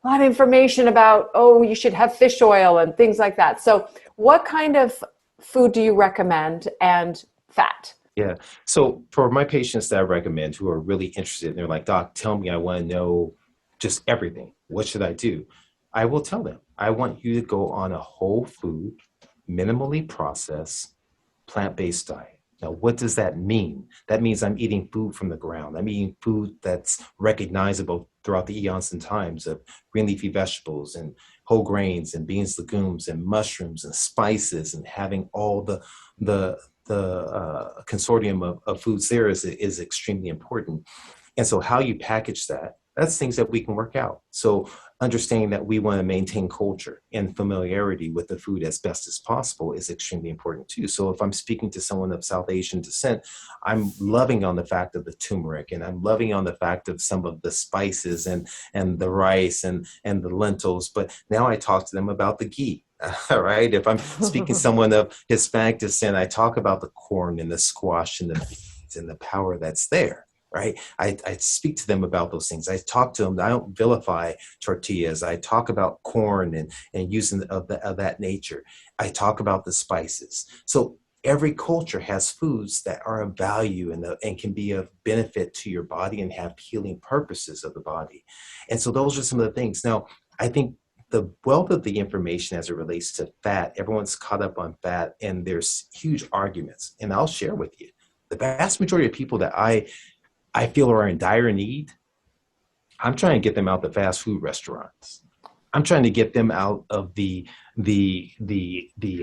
lot of information about, oh, you should have fish oil and things like that. So what kind of food do you recommend, and fat? Yeah. So for my patients that I recommend who are really interested, and they're like, Doc, tell me, I want to know just everything. What should I do? I will tell them, I want you to go on a whole food, minimally processed, plant-based diet. Now, what does that mean? That means I'm eating food from the ground. I'm eating food that's recognizable throughout the eons and times of green leafy vegetables and whole grains and beans, legumes and mushrooms and spices, and having all the consortium of foods there is extremely important. And so how you package that, that's things that we can work out. So understanding that we want to maintain culture and familiarity with the food as best as possible is extremely important too. So if I'm speaking to someone of South Asian descent, I'm loving on the fact of the turmeric, and I'm loving on the fact of some of the spices and the rice and the lentils. But now I talk to them about the ghee. All right. If I'm speaking to someone of Hispanic descent, I talk about the corn and the squash and the beans and the power that's there. Right. I speak to them about those things. I talk to them. I don't vilify tortillas. I talk about corn and using of that nature. I talk about the spices. So every culture has foods that are of value and can be of benefit to your body and have healing purposes of the body. And so those are some of the things. Now, I think the wealth of the information as it relates to fat, everyone's caught up on fat, and there's huge arguments. And I'll share with you, the vast majority of people that I feel are in dire need, I'm trying to get them out the fast food restaurants. I'm trying to get them out of the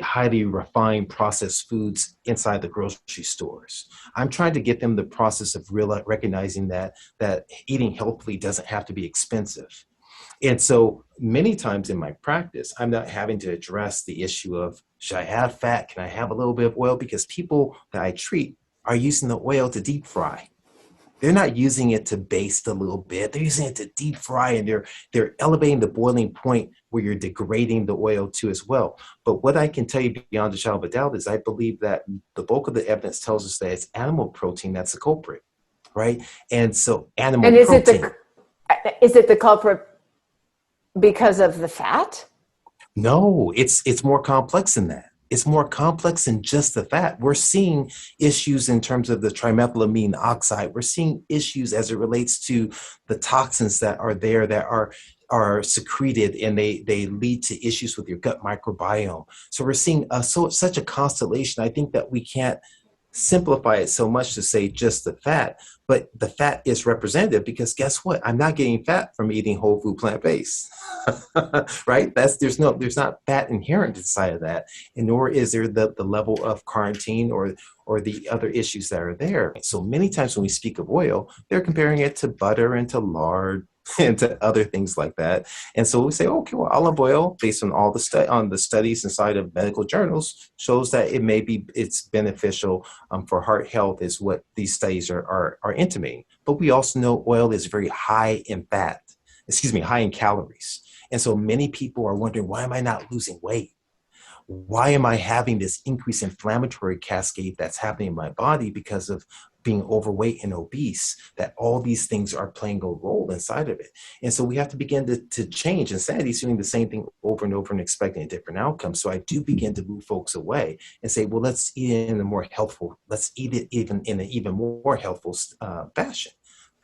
highly refined processed foods inside the grocery stores. I'm trying to get them the process of recognizing that eating healthily doesn't have to be expensive. And so many times in my practice, I'm not having to address the issue of, should I have fat? Can I have a little bit of oil? Because people that I treat are using the oil to deep fry. They're not using it to baste a little bit. They're using it to deep fry, and they're elevating the boiling point where you're degrading the oil too as well. But what I can tell you beyond a shadow of a doubt is I believe that the bulk of the evidence tells us that it's animal protein that's the culprit, right? And so animal And protein. Is it the culprit because of the fat? No, it's more complex than that. It's more complex than just the fat. We're seeing issues in terms of the trimethylamine oxide. We're seeing issues as it relates to the toxins that are there that are secreted, and they lead to issues with your gut microbiome. So we're seeing such a constellation. I think that we can't simplify it so much to say just the fat, but the fat is representative because guess what? I'm not getting fat from eating whole food plant-based, right? There's not fat inherent inside of that, and nor is there the level of carnitine or the other issues that are there. So many times when we speak of oil, they're comparing it to butter and to lard and to other things like that. And so we say, okay, well, olive oil, based on all the studies inside of medical journals, shows that it's beneficial for heart health, is what these studies are intimating. But we also know oil is very high in high in calories. And so many people are wondering, why am I not losing weight? Why am I having this increased inflammatory cascade that's happening in my body because of being overweight and obese? That all these things are playing a role inside of it. And so we have to begin to change. Insanity is doing the same thing over and over and expecting a different outcome. So I do begin to move folks away and say, well, let's eat it in a more healthful, let's eat it even in an even more healthful fashion.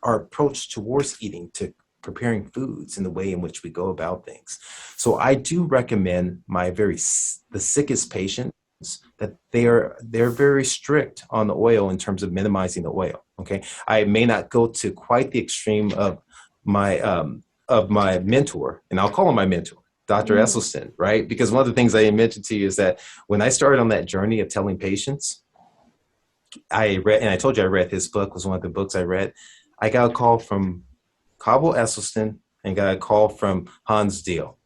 Our approach towards eating, to preparing foods, and the way in which we go about things. So I do recommend the sickest patients that they're very strict on the oil in terms of minimizing the oil. Okay, I may not go to quite the extreme of my mentor, and I'll call him my mentor, Dr. Esselstyn, right? Because one of the things I mentioned to you is that when I started on that journey of telling patients, I read, and I told you I read his book, was one of the books I read. I got a call from Cabo Esselstyn and got a call from Hans Deal.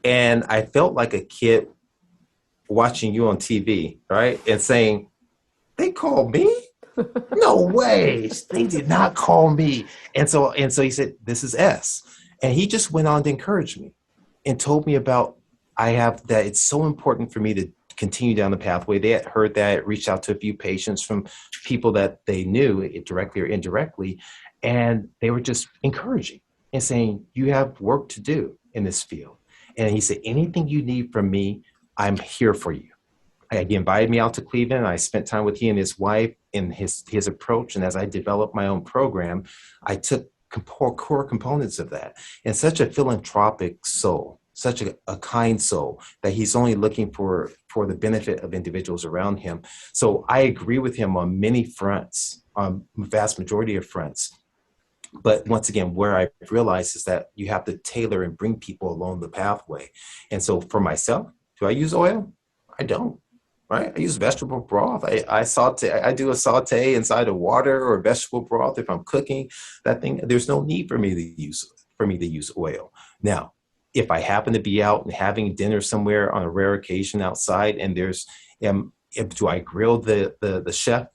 And I felt like a kid watching you on TV, right? And saying, they called me? No way. They did not call me. And so he said, this is S. And he just went on to encourage me and told me about, that it's so important for me to continue down the pathway. They had heard that, reached out to a few patients from people that they knew, directly or indirectly, and they were just encouraging. and saying, you have work to do in this field. And he said, anything you need from me, I'm here for you. He invited me out to Cleveland. I spent time with he and his wife in his approach. And as I developed my own program, I took core components of that. And such a philanthropic soul, such a kind soul, that he's only looking for the benefit of individuals around him. So I agree with him on many fronts, on vast majority of fronts. But once again, where I realized is that you have to tailor and bring people along the pathway. And so for myself, do I use oil? I don't. Right? I use vegetable broth. I saute. I do a saute inside of water or vegetable broth if I'm cooking that thing. There's no need for me to use oil. Now, if I happen to be out and having dinner somewhere on a rare occasion outside, and do I grill the chef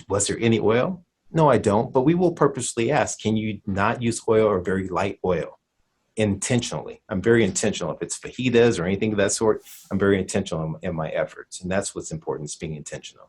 was there any oil? No, I don't. But we will purposely ask, can you not use oil or very light oil? Intentionally. I'm very intentional. If it's fajitas or anything of that sort, I'm very intentional in my efforts. And that's what's important, is being intentional.